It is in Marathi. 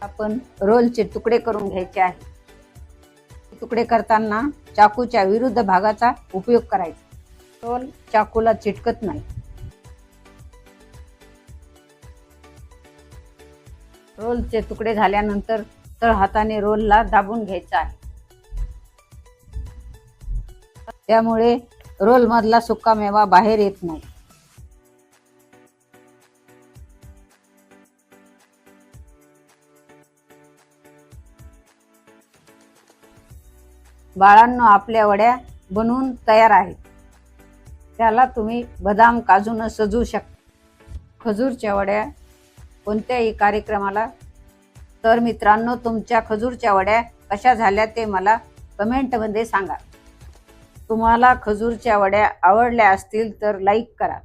आपण रोलचे तुकडे करून घ्यायचे आहे। तुकडे करताना चाकूच्या विरुद्ध भागाचा उपयोग करायचा। रोल चाकूला चिटकत नाही। रोलचे तुकडे झाल्यानंतर तळ हाताने रोलला दाबून घ्यायचा आहे। त्यामुळे रोल मधला सुकामेवा बाहेर येत नाही। बाळांनो, आपल्या वड्या बनवून तयार आहेत। त्याला तुम्ही बदाम काजून सजवू शकता। खजूरच्या वड्या कोणत्याही कार्यक्रमाला। तर मित्रांनो, तुमच्या खजूरच्या वड्या कशा झाल्या ते मला कमेंट मध्ये सांगा। तुम्हाला खजूरच्या वड्या आवडल्या असतील तर लाईक करा।